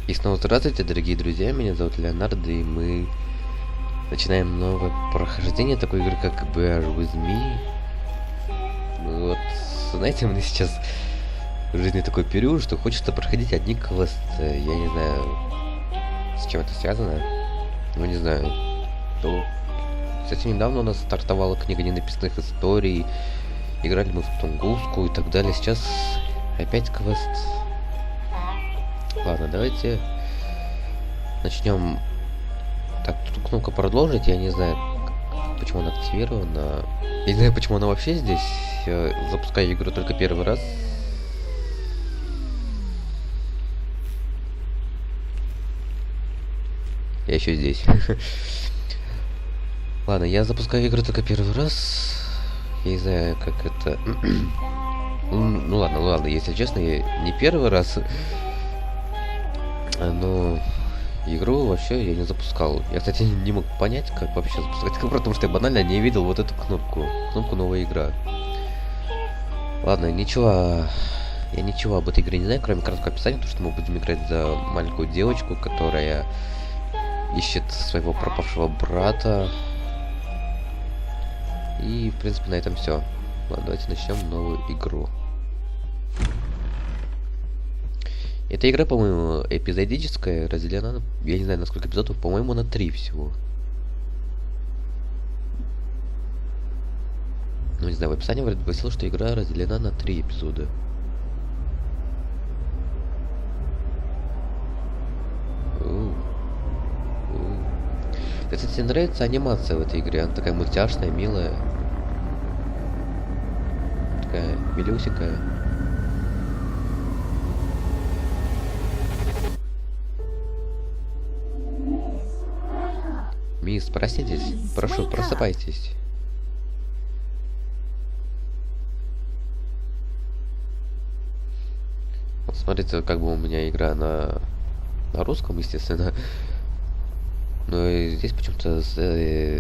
И снова здравствуйте, дорогие друзья, меня зовут Леонардо, и мы начинаем новое прохождение такой игры, как Бумажный. Вот, знаете, у меня сейчас в жизни такой период, что хочется проходить одни квесты. Я не знаю, с чем это связано, но не знаю. То, кстати, недавно у нас стартовала книга ненаписанных историй, играли мы в Тунгуску и так далее. Сейчас опять квест. Ладно, давайте начнем. Так, тут кнопка продолжить. Я не знаю, почему она активирована. Я не знаю, почему она вообще здесь. Я запускаю игру только первый раз. Я еще здесь. Ладно, я запускаю игру только первый раз. Я не знаю, как это. Ну ладно, если честно, я не первый раз. Но игру вообще я не запускал. Я, кстати, не мог понять, как вообще запускать, потому что я банально не видел вот эту кнопку. Кнопку «Новая игра». Ладно, ничего. Я ничего об этой игре не знаю, кроме краткого описания, потому что мы будем играть за маленькую девочку, которая ищет своего пропавшего брата. И, в принципе, на этом все. Ладно, давайте начнем новую игру. Эта игра, по-моему, эпизодическая, разделена на, я не знаю, на сколько эпизодов, по-моему, на 3 всего. Ну, не знаю, в описании вроде гласило, что игра разделена на 3 эпизода. Мне, кстати, нравится анимация в этой игре, она такая мультяшная, милая. Такая милюсенькая. Мисс, проснитесь. Прошу, просыпайтесь. Вот смотрите, как бы у меня игра на русском, естественно. Но и здесь почему-то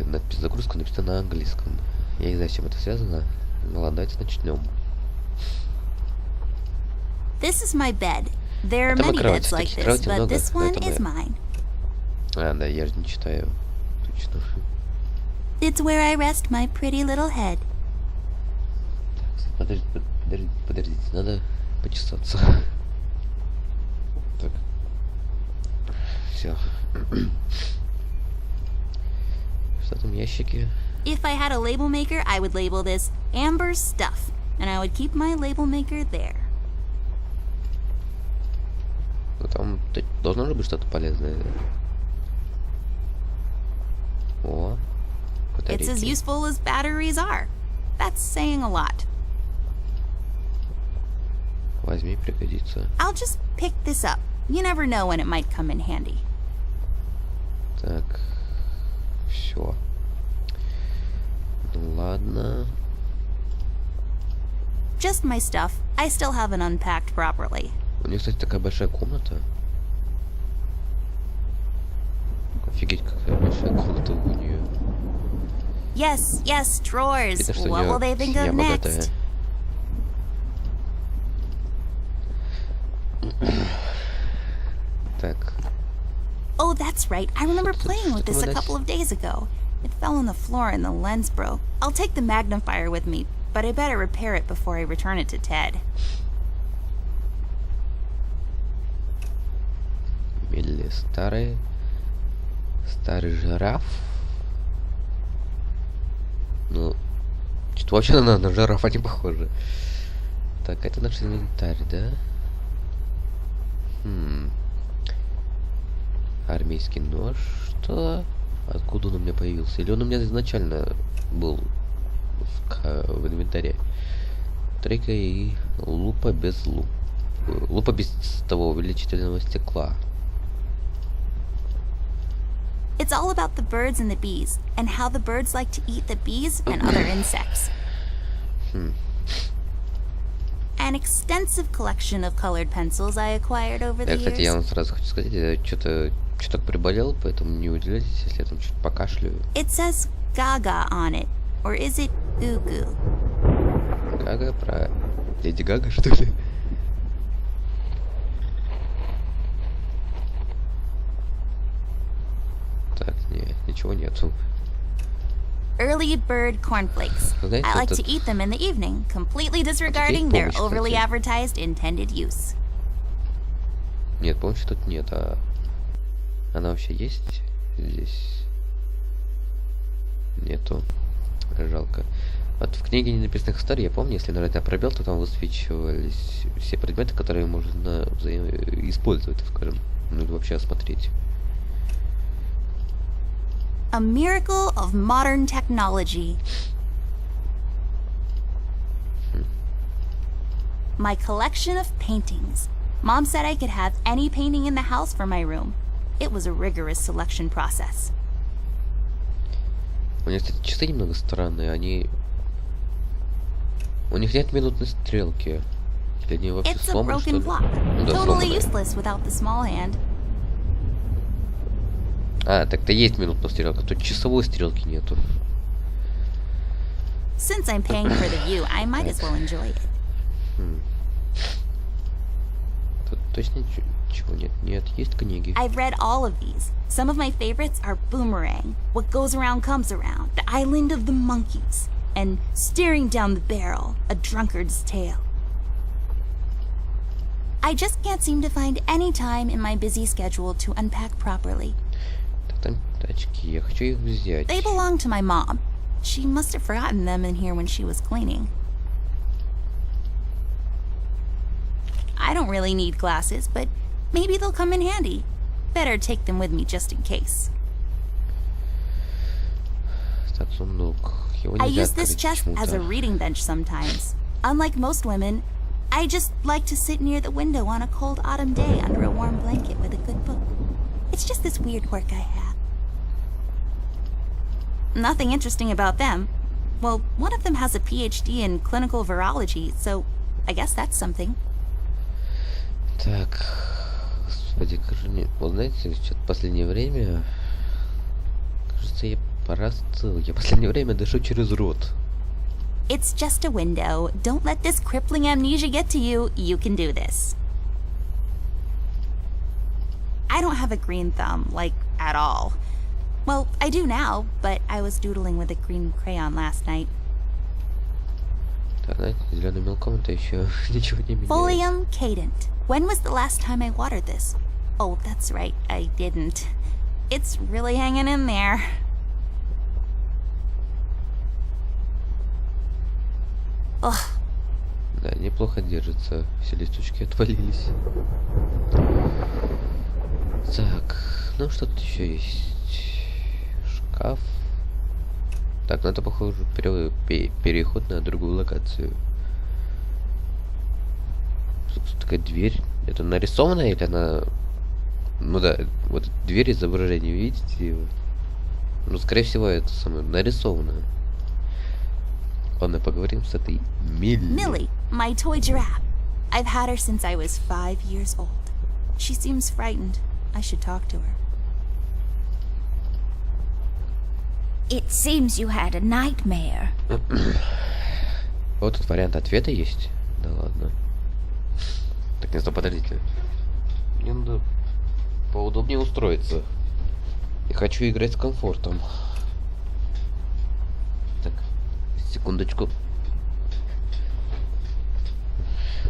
надпись загрузка написана на английском. Я не знаю, с чем это связано. Ну ладно, давайте начнем. This is my bed. There are many beds like this, but this one is mine. А, да, я же не читаю. Точно. It's where I rest my pretty little head. Подождите, надо почесаться. Так. Все. Что там в ящике? If I had a label maker, I would label this Amber's stuff, and I would keep my label maker there. Ну там должно же быть что-то полезное. О, It's as useful as batteries are. That's saying a lot. Возьми, пригодится. I'll just pick this up. You never know when it might come in handy. Так, все. Ладно. Just my stuff. I still haven't unpacked properly. У нее, кстати, такая большая комната. Офигеть, какая большая комната у нее. Yes, drawers. Видно, What will they think of next? Так. Oh, that's right. I remember playing with this a couple of days ago. It fell on the floor and the lens broke. I'll take the magnifier with me, but I better repair it before I return it to Ted. Или старый жираф. Ну, что-то вообще на жирафа не похоже. Так, это наш инвентарь, да? Армейский нож. Что? Откуда он у меня появился? Или он у меня изначально был в инвентаре? Трейка и лупа без лупа без того увеличительного стекла. It's all about the birds and the bees, and how the birds like to eat the bees and other insects. An extensive collection of colored pencils I acquired over the years. Кстати, я вам сразу хочу сказать, я что-то приболел, поэтому не удивляйтесь, если я там что-то покашляю. It says Gaga on it, or is it Goo Goo? Гага про Леди Гага, что ли? ничего нету. Early bird cornflakes. Знаете, I like вот to eat them in the evening, completely disregarding their overly advertised intended use. Нет, помощи тут нет, а она вообще есть здесь? Нету. Жалко. Вот в книге ненаписанных историй, я помню, если нажать на пробел, то там высвечивались все предметы, которые можно использовать, скажем, ну или вообще осмотреть. A miracle of modern technology. My collection of paintings. Mom said I could have any painting in the house for my room. It was a rigorous selection process. У них, кстати, часы немного странные, они... У них нет минутной стрелки. Или они вообще It's a сломаны, что ли? broken clock. Ну да, Totally сломаны. useless without the small hand. А, так-то есть минутная стрелка, тут часовой стрелки нету. Since I'm paying for the view, I might as well enjoy it. Тут точно ничего нет. Нет, есть книги. I've read all of these. Some of my favorites are Boomerang, What Goes Around Comes Around, The Island of the Monkeys, and Staring Down the Barrel, A Drunkard's Tale. I just can't seem to find any time in my busy schedule to unpack properly. Так, там тачки, я хочу их взять. They belong to my mom. She must have forgotten them in here when she was cleaning. I don't really need glasses, but maybe they'll come in handy. Better take them with me just in case. Так, сундук. Его I нельзя use this открыть chest as a почему-то. reading bench sometimes. Unlike most women, I just like to sit near the window on a cold autumn day under a warm blanket with a good book. It's just this weird quirk I have. Nothing interesting about them. Well, one of them has a PhD in clinical virology, so I guess that's something. Так, господи, кажется, вот знаете, что-то в последнее время, кажется, я порастыл. Я в последнее время дышу через рот. It's just a window. Don't let this crippling amnesia get to you. You can do this. I don't have a green thumb, like, at all. Well, I do now, but I was doodling with a green crayon last night. Так, знаете, зеленым мелком это еще ничего не меняет. Folium cadent. When was the last time I watered this? Oh, that's right, I didn't. It's really hanging in there. Ugh. Да, неплохо держится. Все листочки отвалились. Так, ну что тут еще есть? Шкаф. Так, ну это, похоже, переход на другую локацию. Тут такая дверь. Это нарисованная или она... Ну да, вот дверь изображения, видите? Ну, скорее всего, это самое нарисованное. Ладно, поговорим с этой Милли. Millie, my toy giraffe. I've had her since I was 5 years old. She seems frightened. I should talk to her. It seems you had a nightmare. Вот тут вариант ответа есть. Да ладно. Так, не стоп, подождите. Мне надо поудобнее устроиться. Я хочу играть с комфортом. Так, секундочку.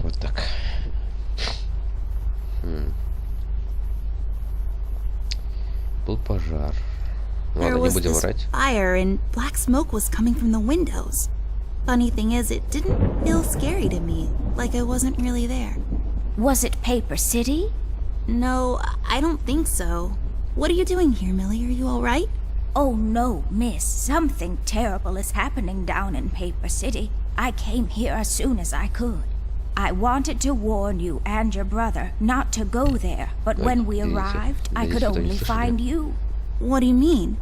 Вот так. Был пожар. There Ладно, не was будем this врать. fire and black smoke was coming from the windows. Funny thing is, it didn't feel scary to me, like I wasn't really there. Was it Paper City? No, I don't think so. What are you doing here, Millie? Are you all right? Oh no, miss. Something terrible is happening down in Paper City. I came here as soon as I could. I wanted to warn you and your brother not to go there, but when we arrived, I could only find you. What do you mean?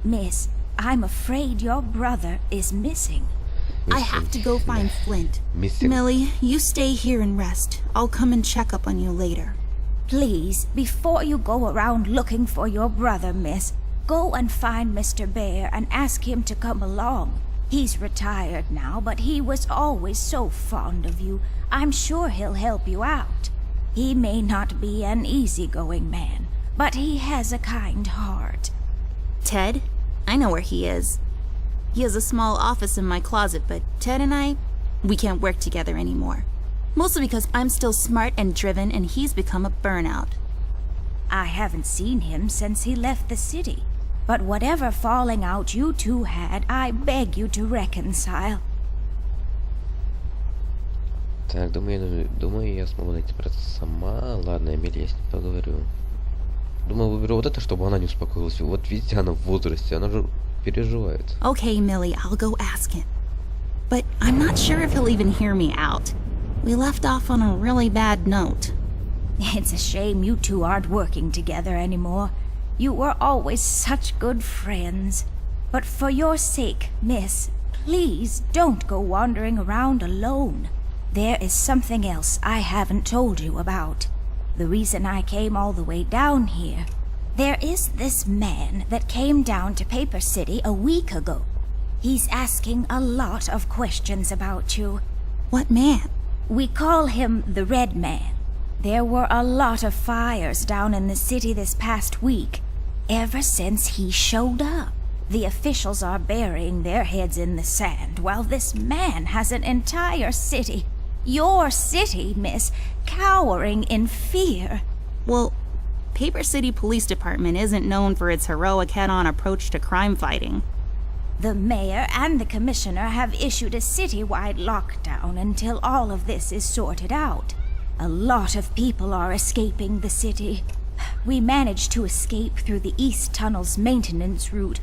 Miss, I'm afraid your brother is missing. I have to go find Flint. Missing. Millie, you stay here and rest. I'll come and check up on you later. Please, before you go around looking for your brother, miss, go and find Mr. Bear and ask him to come along. He's retired now, but he was always so fond of you. I'm sure he'll help you out. He may not be an easygoing man, but he has a kind heart. Ted, I know where he is. He has a small office in my closet, but Ted and we can't work together anymore. Mostly because I'm still smart and driven and he's become a burnout. I haven't seen him since he left the city. But whatever falling out you two had, I beg you to reconcile. Так, думаю, я смогу найти брата сама. Ладно, Эмиль, я с ней поговорю. Думаю, выберу вот это, чтобы она не успокоилась. Вот видите, она в возрасте, она же переживает. Okay, Millie, I'll go ask him. But I'm not sure if he'll even hear me out. We left off on a really bad note. It's a shame you two aren't working together anymore. You were always such good friends. But for your sake, miss, please don't go wandering around alone. There is something else I haven't told you about. The reason I came all the way down here. There is this man that came down to Paper City a week ago. He's asking a lot of questions about you. What man? We call him the Red Man. There were a lot of fires down in the city this past week. Ever since he showed up, the officials are burying their heads in the sand, while this man has an entire city, your city, miss, cowering in fear. Well, Paper City Police Department isn't known for its heroic head-on approach to crime fighting. The mayor and the commissioner have issued a citywide lockdown until all of this is sorted out. A lot of people are escaping the city. We managed to escape through the East Tunnel's maintenance route,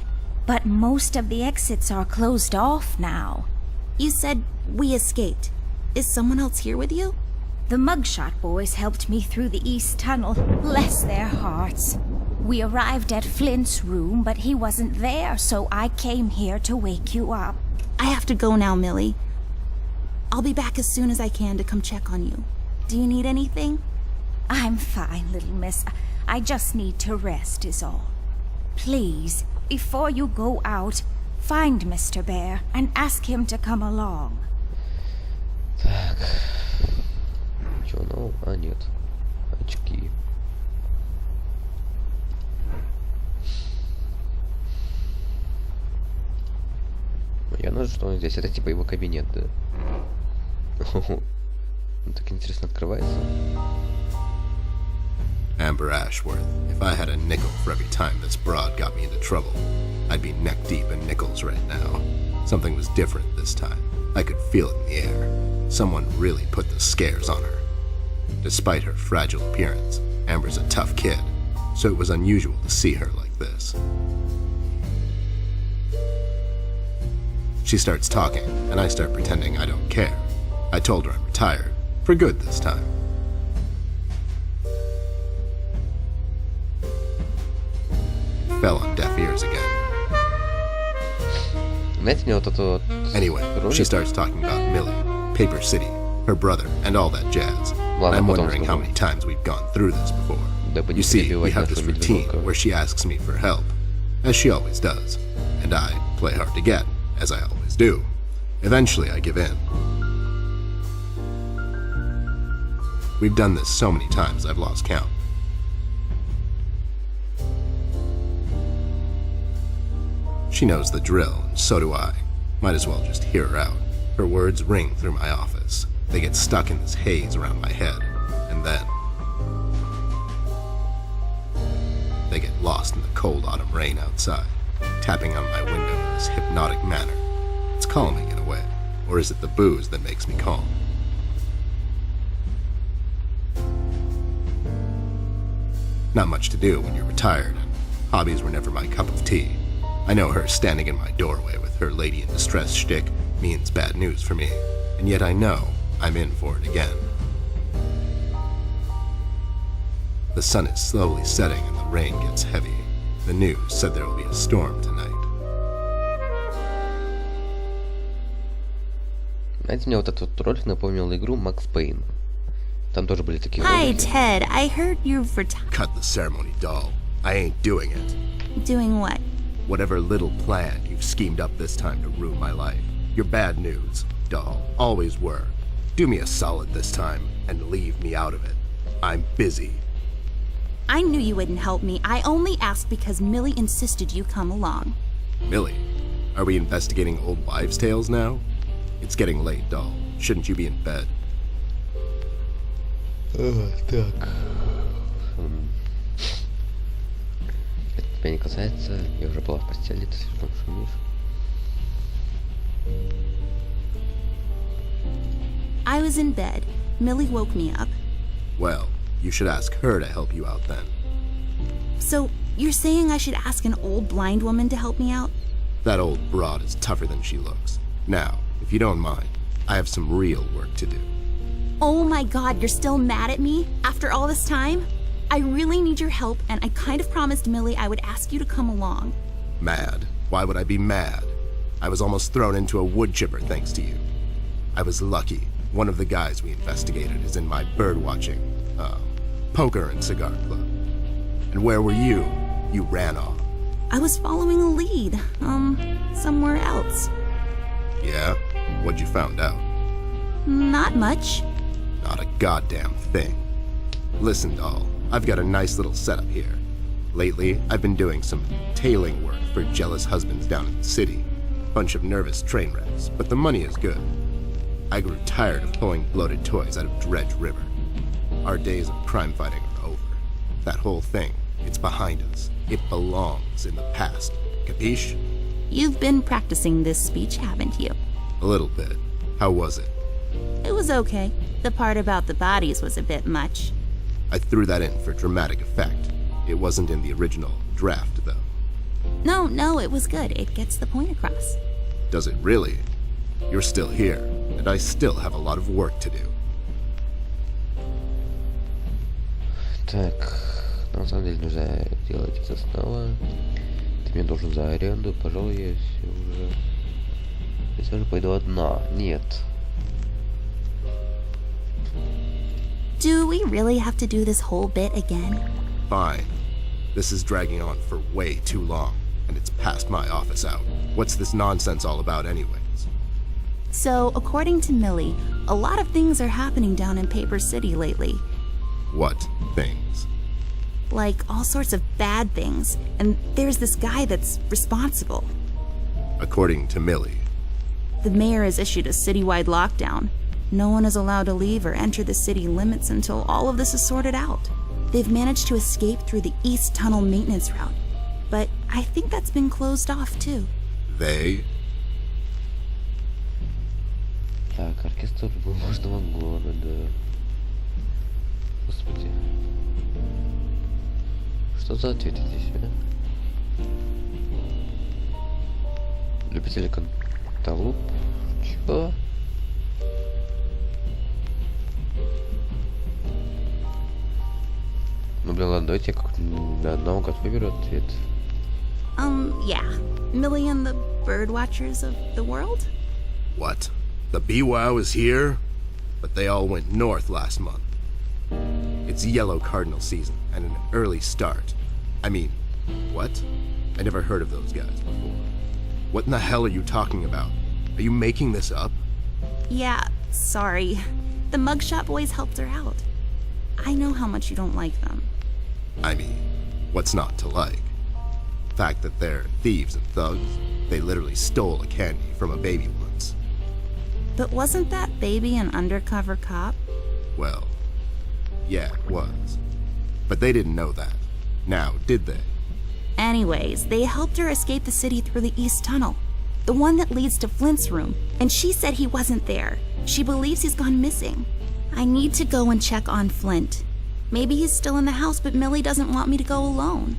but most of the exits are closed off now. You said we escaped. Is someone else here with you? The Mugshot boys helped me through the East Tunnel, bless their hearts. We arrived at Flint's room, but he wasn't there, so I came here to wake you up. I have to go now, Millie. I'll be back as soon as I can to come check on you. Do you need anything? I'm fine, little miss. I just need to rest is all. Please, before you go out, find Mr. Bear and ask him to come along. Так. Чё, ну, а нет. Очки. Я знаю, что он здесь. Это типа его кабинет, да? Так интересно открывается. Amber Ashworth, if I had a nickel for every time this broad got me into trouble, I'd be neck deep in nickels right now. Something was different this time. I could feel it in the air. Someone really put the scares on her. Despite her fragile appearance, Amber's a tough kid, so it was unusual to see her like this. She starts talking, and I start pretending I don't care. I told her I'm retired, for good this time. Fell on deaf ears again. Знаете, мне вот это вот... Anyway, she starts talking about Millie, Paper City, her brother, and all that jazz. Ладно, I'm потом wondering how скажу. many times we've gone through this before. Дабы не You see, we перебивать have this нашего routine медвежонка. where she asks me for help, as she always does, and I play hard to get, as I always do. Eventually, I give in. We've done this so many times I've lost count. She knows the drill, and so do I. Might as well just hear her out. Her words ring through my office. They get stuck in this haze around my head, and then they get lost in the cold autumn rain outside, tapping on my window in this hypnotic manner. It's calming in a way, or is it the booze that makes me calm? Not much to do when you're retired, and hobbies were never my cup of tea. I know her standing in my doorway with her lady in distress shtick means bad news for me, and yet I know I'm in for it again. The sun is slowly setting and the rain gets heavy. The news said there will be a storm tonight. Знаете, мне вот этот вот ролик напомнил игру Макс Пейн. Там тоже были такие Hi, ролики. Ted. I heard you've retired. Cut the ceremony, doll. I ain't doing it. Doing what? Whatever little plan you've schemed up this time to ruin my life. You're bad news, doll. Always were. Do me a solid this time and leave me out of it. I'm busy. I knew you wouldn't help me. I only asked because Millie insisted you come along. Millie, are we investigating old wives' tales now? It's getting late, doll. Shouldn't you be in bed? Так. Это тебя не касается. Я уже была в постели, ты слишком шумишь. I was in bed. Millie woke me up. Well, you should ask her to help you out then. So, you're saying I should ask an old blind woman to help me out? That old broad is tougher than she looks. Now, if you don't mind, I have some real work to do. Oh my god, you're still mad at me? After all this time? I really need your help, and I kind of promised Millie I would ask you to come along. Mad? Why would I be mad? I was almost thrown into a wood chipper thanks to you. I was lucky. One of the guys we investigated is in my bird-watching, poker and cigar club. And where were you? You ran off. I was following a lead, somewhere else. Yeah? What'd you found out? Not much. Not a goddamn thing. Listen, doll, I've got a nice little setup here. Lately, I've been doing some tailing work for jealous husbands down in the city. Bunch of nervous train wrecks, but the money is good. I grew tired of pulling bloated toys out of Dredge River. Our days of crime fighting are over. That whole thing, it's behind us. It belongs in the past. Capiche? You've been practicing this speech, haven't you? A little bit. How was it? It was okay. The part about the bodies was a bit much. I threw that in for dramatic effect. It wasn't in the original draft, though. No, it was good. It gets the point across. Does it really? You're still here, and I still have a lot of work to do. Так, на самом деле нужно делать это снова. Ты мне должен за аренду, пожалуй, я все же пойду одна. Нет. Do we really have to do this whole bit again? Fine. This is dragging on for way too long, and it's past my office hour. What's this nonsense all about anyways? So, according to Millie, a lot of things are happening down in Paper City lately. What things? Like, all sorts of bad things. And there's this guy that's responsible. According to Millie. The mayor has issued a citywide lockdown. No one is allowed to leave or enter the city limits until all of this is sorted out. They've managed to escape through the East Tunnel maintenance route. But I think that's been closed off, too. They? Так, оркестр Бумажного города. Господи. Что за ответы здесь, а? Любители канталуп? Чего? Ну, блин, ладно, давайте я как на одного как выберу ответ. Yeah. Millie and the bird watchers of the world? What? The BWOW is here? But they all went north last month. It's yellow cardinal season and an early start. I mean, what? I never heard of those guys before. What in the hell are you talking about? Are you making this up? Yeah, sorry. The mugshot boys helped her out. I know how much you don't like them. I mean, what's not to like? The fact that they're thieves and thugs? They literally stole a candy from a baby once. But wasn't that baby an undercover cop? Well, yeah, it was. But they didn't know that. Now, did they? Anyways, they helped her escape the city through the East Tunnel, the one that leads to Flint's room, and she said he wasn't there. She believes he's gone missing. I need to go and check on Flint. Maybe he's still in the house, but Millie doesn't want me to go alone.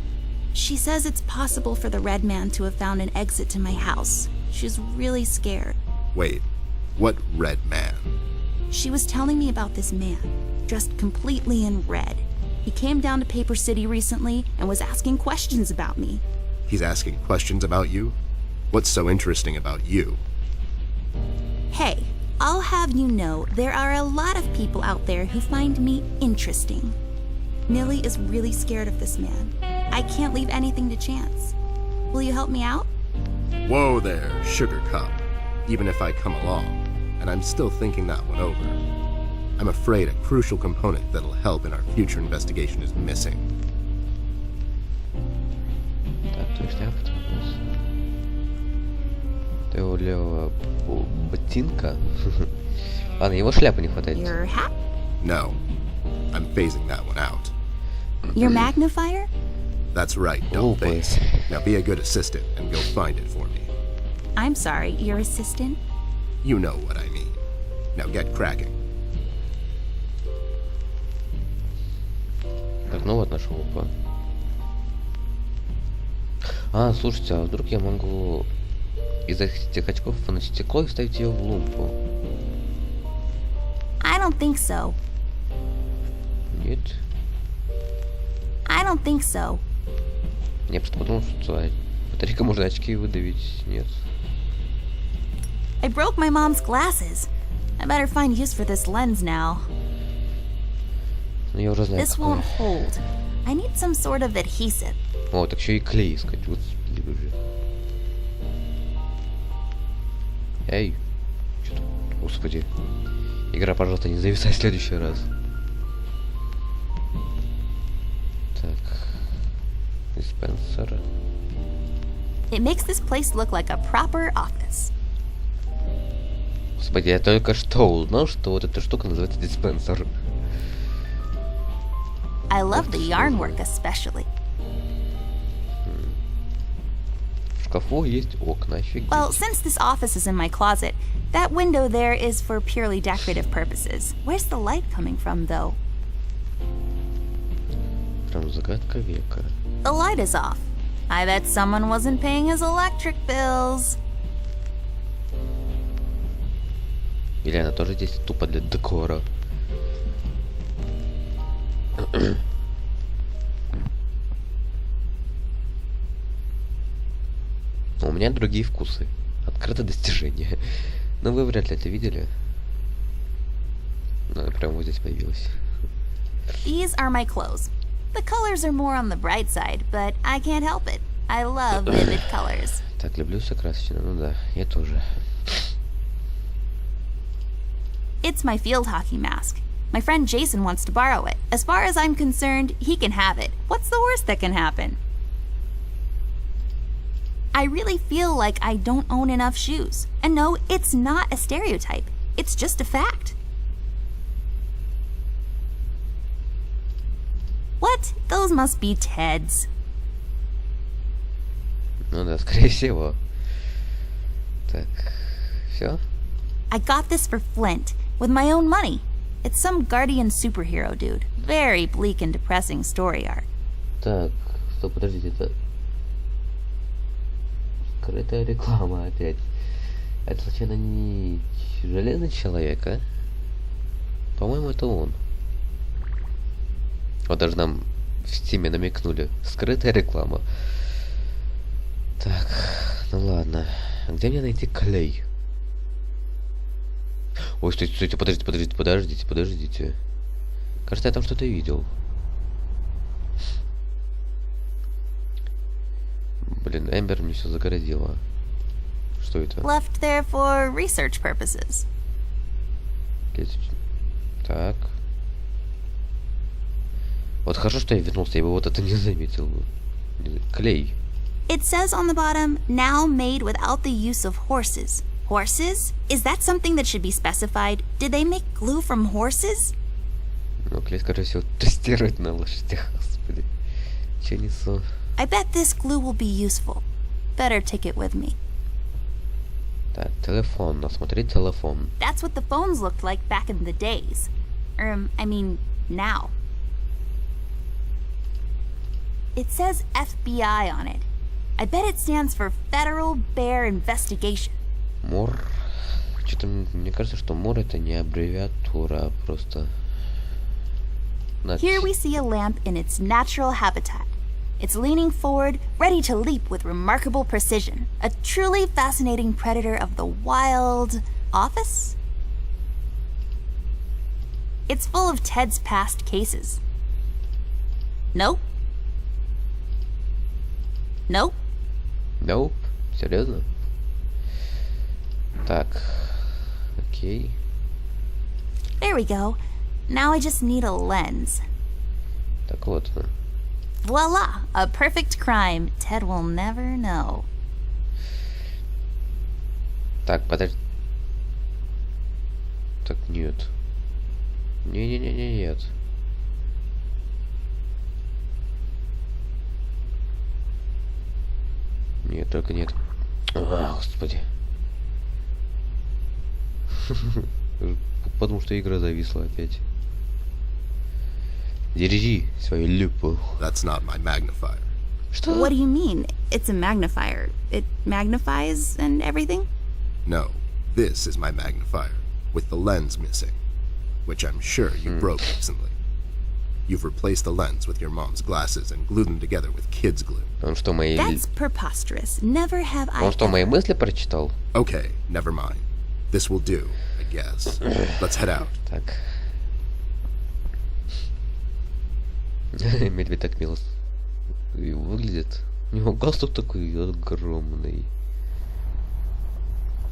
She says it's possible for the Red Man to have found an exit to my house. She's really scared. Wait, what Red Man? She was telling me about this man, dressed completely in red. He came down to Paper City recently and was asking questions about me. He's asking questions about you? What's so interesting about you? Hey, I'll have you know there are a lot of people out there who find me interesting. Millie is really scared of this man. I can't leave anything to chance. Will you help me out? Whoa there, Sugar Cup. Even if I come along, and I'm still thinking that one over. I'm afraid a crucial component that'll help in our future investigation is missing. Так, то есть я потом Его левого ботинка. Ладно, его шляпы не хватает. Your hat? No. I'm phasing that one out. Your magnifier? That's right, Oh, don't boy. phase. Now be a good assistant and go find it for me. I'm sorry, your assistant? You know what I mean. Now get cracking. Так, ну вот нашел опа. А, слушайте, а вдруг я могу из этих очков вынуть стекло и вставить ее в лумпу? I don't think so. Нет. I don't think so. Я просто подумал, что батарейка можно очки выдавить. Нет. I broke my mom's glasses. I better find use for this lens now. Ну я уже знаю, This какое. won't hold. I need some sort of adhesive. О, так еще и клей искать. Господи, боже. Эй. Что тут? Господи. Игра, пожалуйста, не зависай в следующий раз. Так. Диспенсер. It makes this place look like a proper office. Господи, я только что узнал, что вот эта штука называется диспенсер. I love the yarn work especially. В шкафу есть окна, офигеть. Well, since this office is in my closet, that window there is for purely decorative purposes. Where's the light coming from, though? Прям загадка века. The light is off. I bet someone wasn't paying his electric bills. Или она тоже здесь тупо для декора. Но у меня другие вкусы. Открыто достижение. Но вы вряд ли это видели. Ну, она прямо вот здесь появилась. These are my clothes. The colors are more on the bright side, but I can't help it. I love vivid colors. Так, люблю все красочно. Ну да, я тоже. It's my field hockey mask. My friend Jason wants to borrow it. As far as I'm concerned, he can have it. What's the worst that can happen? I really feel like I don't own enough shoes. And no, it's not a stereotype. It's just a fact. What? Those must be Ted's. Ну да, скорее всего. Так, все? I got this for Flint, with my own money. It's some guardian superhero dude. Very bleak and depressing story arc. Так, стоп, подождите, это... Скрытая реклама опять. Это случайно не Железный человек, а? По-моему, это он. Вот даже нам в Стиме намекнули. Скрытая реклама. Так, ну ладно. А где мне найти клей? Ой, стойте, стойте, подождите. Кажется, я там что-то видел. Блин, Эмбер мне все загородила. Что это? Left there for research purposes. Так. Вот хорошо, что я вернулся, я бы вот это не заметил. Клей. It says on the bottom, now made without the use of horses. Horses? Is that something that should be specified? Did they make glue from horses? Ну, клей, скорее всего, тестирует на лошадях, господи. Че несу? I bet this glue will be useful. Better take it with me. Так, телефон, осмотри телефон. That's what the phones looked like back in the days. I mean, now. It says FBI on it. I bet it stands for Federal Bear Investigation. МОР. Что-то мне кажется, что МОР это не аббревиатура, а просто... Here we see a lamp in its natural habitat. It's leaning forward, ready to leap with remarkable precision. A truly fascinating predator of the wild... office? It's full of Ted's past cases. Nope. Nope. Nope. Серьезно? Так. Окей. There we go. Now I just need a lens. Так вот. Voila! A perfect crime Ted will never know. Так, подожди. Так, нет. Не-не-не-не-нет. Нет, только нет. А, господи. Потому что игра зависла опять. Держи свою люпу. That's not my magnifier. Что? What do you mean? It's a magnifier. It magnifies and everything? No, this is my magnifier, with the lens missing, which I'm sure you broke recently. You've replaced the lens with your mom's glasses and glued them together with kids' glue. Он что, мои... That's preposterous. Never have I Он что, мои ever. мысли прочитал? Okay, never mind. This will do, I guess. Let's head out. Так. Медведь так мило выглядит. У него галстук такой огромный.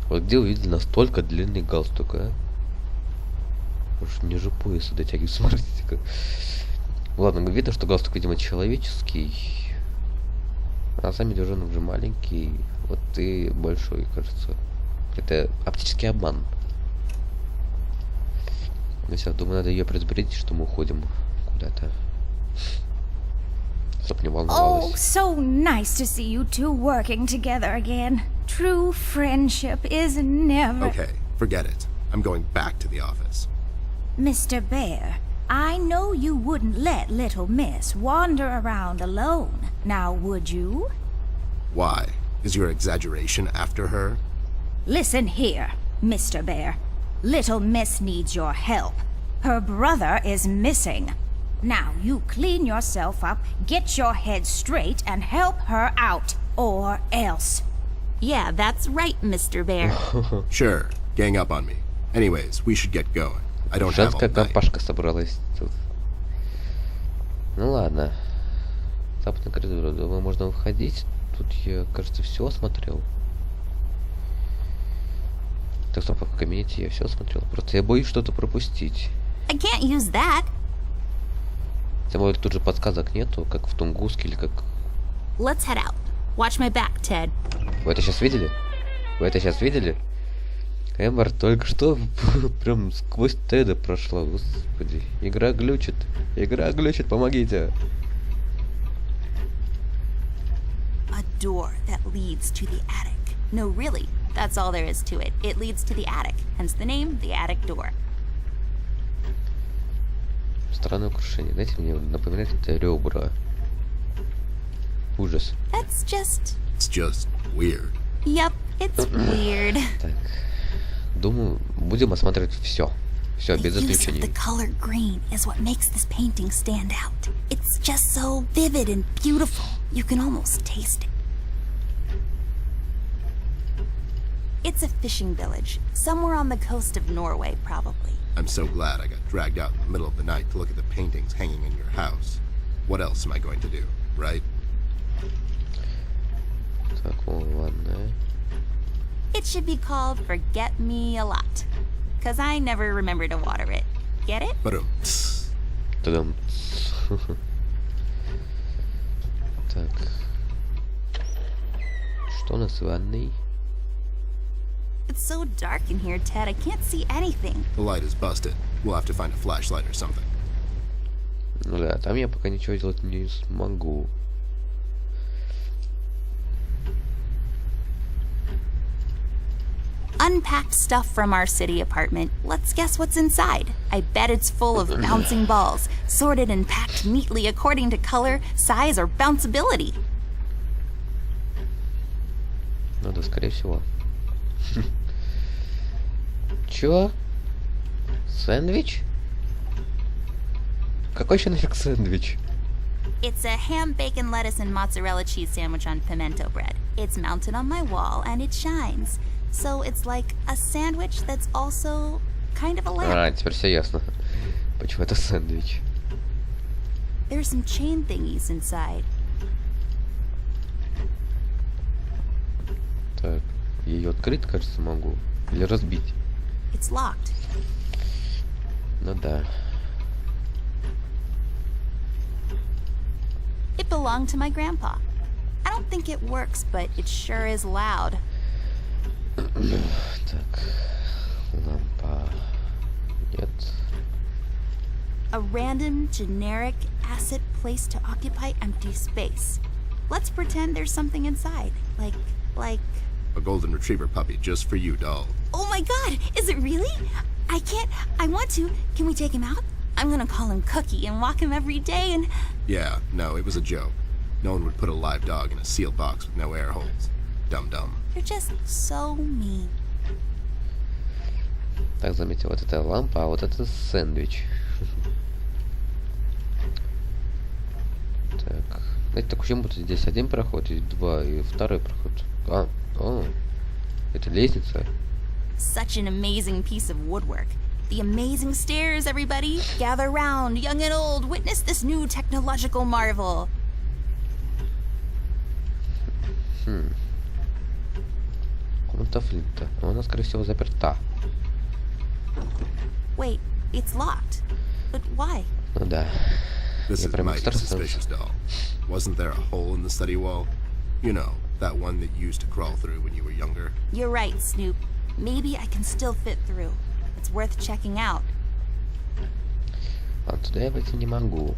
Вот где увидели настолько длинный галстук, а? Уж ниже пояса дотягивает, смотрите-ка. Ладно, видно, что галстук, видимо, человеческий. А сами держаны уже маленький. Вот и большой, кажется. Это оптический обман. Ну все, думаю, надо ее предупредить, что мы уходим куда-то. Чтоб не Oh, волновалась. so nice to see you two working together again. True friendship is never... Okay, forget it. I'm going back to the office. Mr. Bear, I know you wouldn't let little Miss wander around alone. Now, would you? Why? Is your exaggeration after her? Listen here, Mr. Bear. Little Miss needs your help. Her brother is missing. Now, you clean yourself up, get your head straight, and help her out. Or else. Yeah, that's right, Mr. Bear. Sure, gang up on me. Anyways, we should get going. I don't have all Женская night. компашка собралась тут. Ну ладно. Западный коридор. Думаю, можно выходить. Тут я, кажется, все осмотрел. Так что по кабинете я все осмотрел. Просто я боюсь что-то пропустить. I can't use that. Тем более тут же подсказок нету, как в Тунгуске или как... Let's head out. Watch my back, Ted. Вы это сейчас видели? Вы это сейчас видели? Эмбер только что прям сквозь Теда прошла. Господи. Игра глючит. Игра глючит, помогите. A door that leads to the attic. No, really, that's all there is to it. It leads to the attic, hence the name, the attic door. Странное украшение. Знаете, мне напоминает это ребра. Ужас. That's just... It's just weird. Yep, it's weird. Так. Думаю, будем осматривать все. Все, без The use of исключений. the color green is what makes this painting stand out. It's just so vivid and beautiful. You can almost taste it. It's a fishing village, somewhere on the coast of Norway, probably. I'm so glad I got dragged out in the middle of the night to look at the paintings hanging in your house. What else am I going to do, right? Так, ладно. It should be called Forget Me a Lot, 'cause I never remember to water it. Get it? But Тадам. Так. Что у нас в ванной? It's so dark in here, Ted. I can't see anything. the light is busted. We'll have to find a flashlight or something. Ну да, там я пока ничего делать не смогу. Unpacked stuff from our city apartment. Let's guess what's inside. I bet it's full of bouncing balls, sorted and packed neatly according to color, size, or bounceability. Ну да, скорее всего. Чё? Сэндвич? Какой еще нафиг сэндвич? It's a ham, bacon, lettuce, and mozzarella cheese sandwich on pimento bread. It's mounted on my wall and it shines. So it's like a sandwich that's also kind of a lamp. А, теперь все ясно. Почему это сэндвич? There's some chain thingies inside. Так, ее открыть, кажется, могу. Или разбить. It's locked. Ну да. It belonged to my grandpa. I don't think it works, but it sure is loud. Так, лампа. Нет. A random, generic asset placed to occupy empty space. Let's pretend there's something inside. Like... A golden retriever puppy just for you, doll. Oh my god, is it really? I want to. Can we take him out? I'm gonna call him Cookie and walk him every day and... Yeah, no, it was a joke. No one would put a live dog in a sealed box with no air holes. Dum-dum. You're just so mean. Так, заметил, вот это лампа, а вот это сэндвич. Так. Знаете, так почему будто здесь один проход, и два, и второй проход. Это лестница. Such an amazing piece of woodwork. The amazing stairs, everybody. Gather round, young and old. Witness this new technological marvel. Комната Флинта. Но она, скорее всего, заперта. Wait, it's locked. But why? Ну да. This Я is прям mighty экстрасенс. suspicious, doll. Wasn't there a hole in the study wall? You know, that one that you used to crawl through when you were younger? You're right, Snoop. Maybe I can still fit through. It's worth checking out. А туда я войти не могу.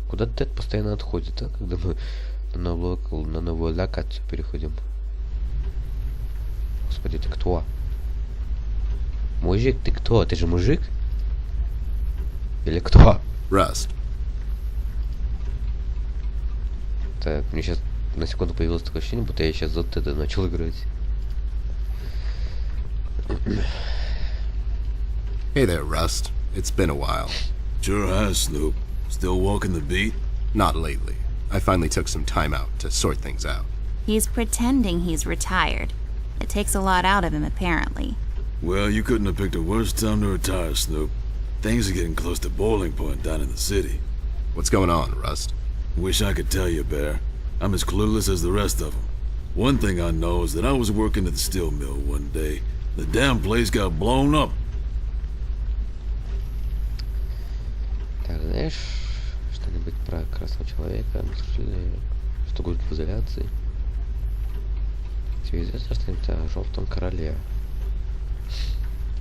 Куда Тед постоянно отходит, а? Когда мы на новую локацию переходим. Господи, ты кто? Мужик, ты кто? Ты же мужик? Или кто? Rust. Так, мне сейчас на секунду появилось такое ощущение, будто я сейчас за Теда начал играть. Hey there, Rust. It's been a while. Sure has, Snoop. Still walking the beat? Not lately. I finally took some time out to sort things out. He's pretending he's retired. It takes a lot out of him, apparently. Well, you couldn't have picked a worse time to retire, Snoop. Things are getting close to boiling point down in the city. What's going on, Rust? Wish I could tell you, Bear. I'm as clueless as the rest of them. One thing I know is that I was working at the steel mill one day. The damn place got blown up. Так, знаешь, что-нибудь про красного человека, что будет в изоляции? Тебе известно что-нибудь о желтом короле?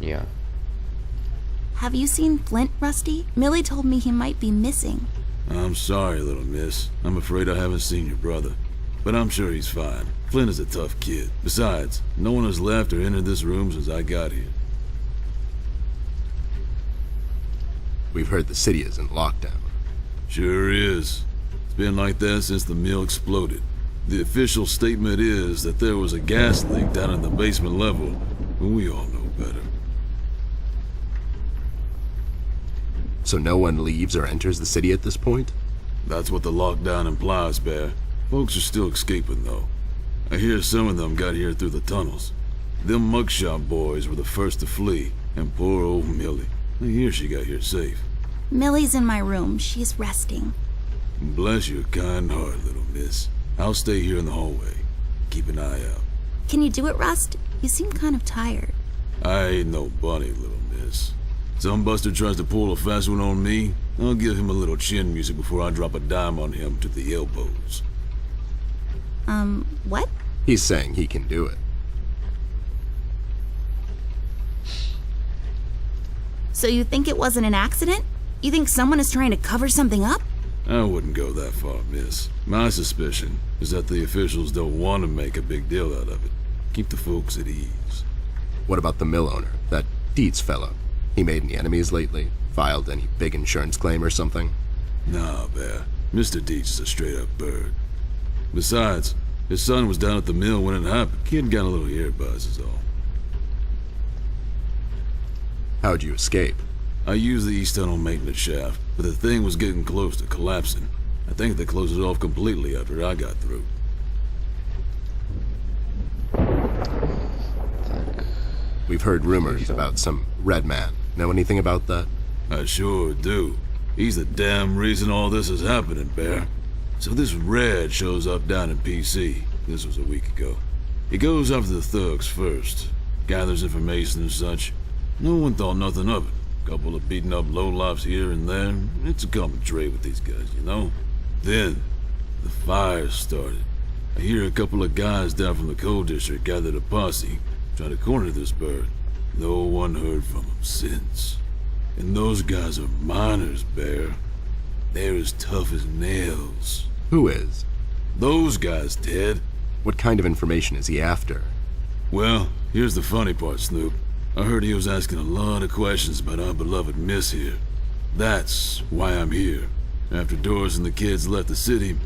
Я. Have you seen Flint, Rusty? Millie told me he might be missing. I'm sorry, little miss. I'm afraid I haven't seen your brother. But I'm sure he's fine. Flint is a tough kid. Besides, no one has left or entered this room since I got here. We've heard the city is in lockdown. Sure is. It's been like that since the mill exploded. The official statement is that there was a gas leak down in the basement level, but we all know better. So no one leaves or enters the city at this point? That's what the lockdown implies, Bear. Folks are still escaping, though. I hear some of them got here through the tunnels. Them mugshot boys were the first to flee, and poor old Millie. I hear she got here safe. Millie's in my room. She's resting. Bless your kind heart, little miss. I'll stay here in the hallway. Keep an eye out. Can you do it, Rust? You seem kind of tired. I ain't no bunny, little miss. Some buster tries to pull a fast one on me, I'll give him a little chin music before I drop a dime on him to the elbows. What? He's saying he can do it. So you think it wasn't an accident? You think someone is trying to cover something up? I wouldn't go that far, miss. My suspicion is that the officials don't want to make a big deal out of it. Keep the folks at ease. What about the mill owner, that Dietz fellow? He made any enemies lately? Filed any big insurance claim or something? Nah, Bear. Mr. Dietz is a straight-up bird. Besides, his son was down at the mill when it happened. Kid got a little ear buzz is all. How'd you escape? I used the east tunnel maintenance shaft, but the thing was getting close to collapsing. I think they closed it off completely after I got through. We've heard rumors about some red man. Know anything about that? I sure do. He's the damn reason all this is happening, Bear. So this Red shows up down in PC. This was a week ago. He goes after the thugs first. Gathers information and such. No one thought nothing of it. Couple of beaten up lowlifes here and there. It's a common trade with these guys, you know? Then, the fire started. I hear a couple of guys down from the coal district gathered a posse, trying to corner this bird. No one heard from him since. And those guys are miners, Bear. They're as tough as nails. Who is? Those guys, Ted. What kind of information is he after? Well, here's the funny part, Snoop. I heard he was asking a lot of questions about our beloved Miss here. That's why I'm here. After Doris and the kids left the city,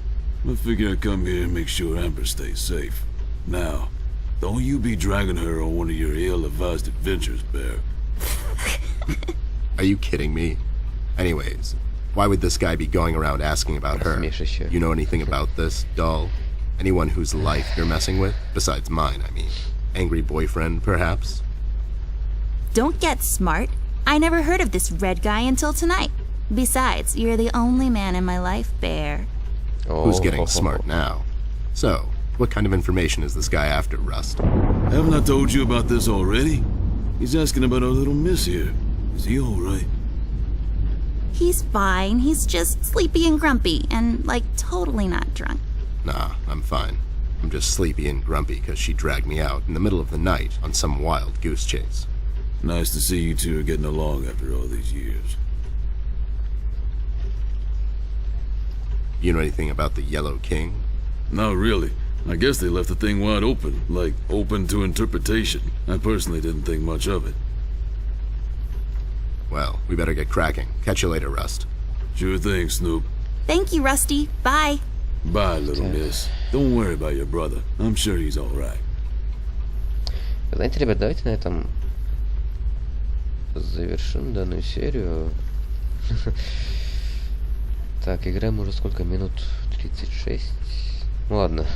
I figured I'd come here and make sure Ember stays safe. Now, don't you be dragging her on one of your ill-advised adventures, Bear. Are you kidding me? Anyways, why would this guy be going around asking about her? You know anything about this, doll? Anyone whose life you're messing with? Besides mine, I mean. Angry boyfriend, perhaps? Don't get smart. I never heard of this red guy until tonight. Besides, you're the only man in my life, Bear. Who's getting smart now? So, what kind of information is this guy after, Rust? Haven't I told you about this already? He's asking about our little Miss here. Is he alright? He's fine. He's just sleepy and grumpy and, like, totally not drunk. Nah, I'm fine. I'm just sleepy and grumpy because she dragged me out in the middle of the night on some wild goose chase. Nice to see you two are getting along after all these years. You know anything about the Yellow King? Not really. I guess they left the thing wide open, like open to interpretation. I personally didn't think much of it. Well, we better get cracking. Catch you later, Rust. Sure thing, Snoop. Thank you, Rusty. Bye. Bye, little miss. Don't worry about your brother. I'm sure he's alright. Знаете, ребят, давайте на этом завершим данную серию. Так, играем уже сколько минут? 36. Ну ладно.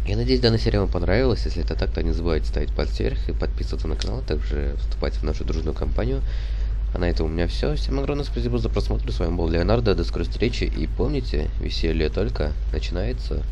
Я надеюсь, данная серия вам понравилась. Если это так, то не забывайте ставить палец вверх и подписываться на канал, а также вступать в нашу дружную компанию. А на этом у меня все. Всем огромное спасибо за просмотр. С вами был Леонардо. До скорой встречи. И помните, веселье только начинается.